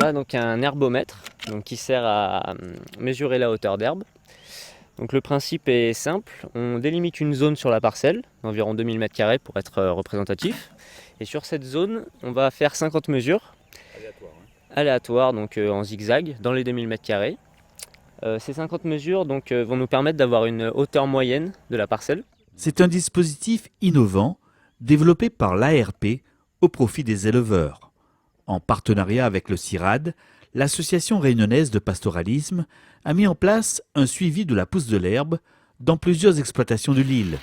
a donc un herbomètre donc, qui sert à mesurer la hauteur d'herbe. Donc le principe est simple, on délimite une zone sur la parcelle, d'environ 2000 m² pour être représentatif. Et sur cette zone, on va faire 50 mesures aléatoires, donc en zigzag, dans les 2000 m². Ces 50 mesures donc, vont nous permettre d'avoir une hauteur moyenne de la parcelle. C'est un dispositif innovant développé par l'ARP au profit des éleveurs. En partenariat avec le CIRAD, l'Association réunionnaise de pastoralisme a mis en place un suivi de la pousse de l'herbe dans plusieurs exploitations de l'île.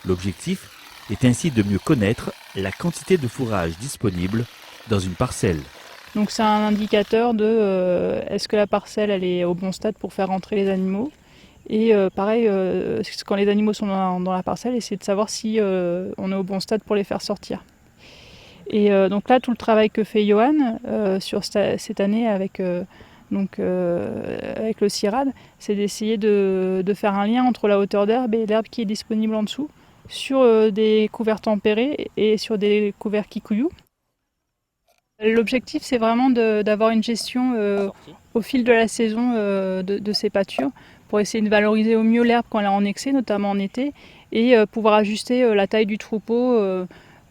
L'objectif est ainsi de mieux connaître la quantité de fourrage disponible dans une parcelle. Donc c'est un indicateur de est-ce que la parcelle elle est au bon stade pour faire rentrer les animaux. Et pareil, quand les animaux sont dans la parcelle, essayer de savoir si on est au bon stade pour les faire sortir. Et donc là, tout le travail que fait Johan sur cette année avec le CIRAD, c'est d'essayer de faire un lien entre la hauteur d'herbe et l'herbe qui est disponible en dessous, sur des couverts tempérés et sur des couverts kikuyu. L'objectif, c'est vraiment d'avoir une gestion au fil de la saison de ces pâtures pour essayer de valoriser au mieux l'herbe quand elle est en excès, notamment en été, et pouvoir ajuster la taille du troupeau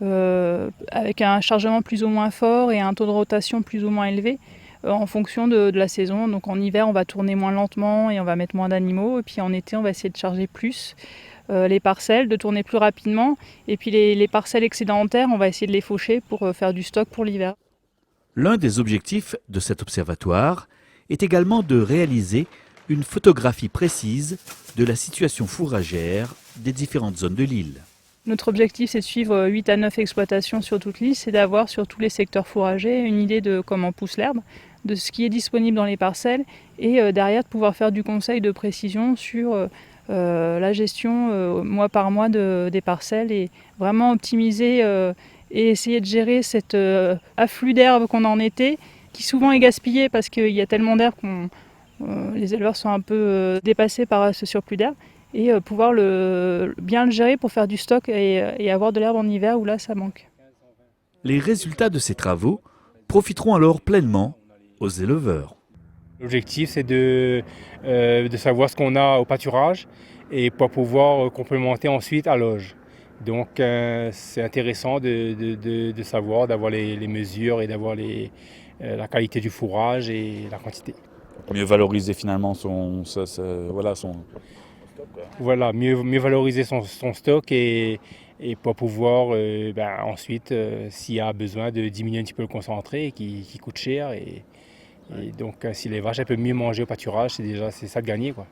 avec un chargement plus ou moins fort et un taux de rotation plus ou moins élevé en fonction de la saison. Donc en hiver, on va tourner moins lentement et on va mettre moins d'animaux, et puis en été, on va essayer de charger plus les parcelles, de tourner plus rapidement, et puis les parcelles excédentaires, on va essayer de les faucher pour faire du stock pour l'hiver. L'un des objectifs de cet observatoire est également de réaliser une photographie précise de la situation fourragère des différentes zones de l'île. Notre objectif, c'est de suivre 8 à 9 exploitations sur toute l'île, c'est d'avoir sur tous les secteurs fourragers une idée de comment pousse l'herbe, de ce qui est disponible dans les parcelles, et derrière de pouvoir faire du conseil de précision sur la gestion mois par mois des parcelles, et vraiment optimiser et essayer de gérer cet afflux d'herbe qu'on a en été, qui souvent est gaspillé parce qu'il y a tellement d'herbe que les éleveurs sont un peu dépassés par ce surplus d'herbe, et pouvoir bien le gérer pour faire du stock et avoir de l'herbe en hiver où là ça manque. Les résultats de ces travaux profiteront alors pleinement aux éleveurs. L'objectif, c'est de savoir ce qu'on a au pâturage et pour pouvoir complémenter ensuite à l'auge. Donc c'est intéressant de savoir, d'avoir les mesures et d'avoir la qualité du fourrage et la quantité. Mieux valoriser finalement son Voilà, mieux valoriser son stock et pour pouvoir ensuite, s'il y a besoin de diminuer un petit peu le concentré qui coûte cher. Et donc si les vaches elles peuvent mieux manger au pâturage, c'est ça de gagner, quoi.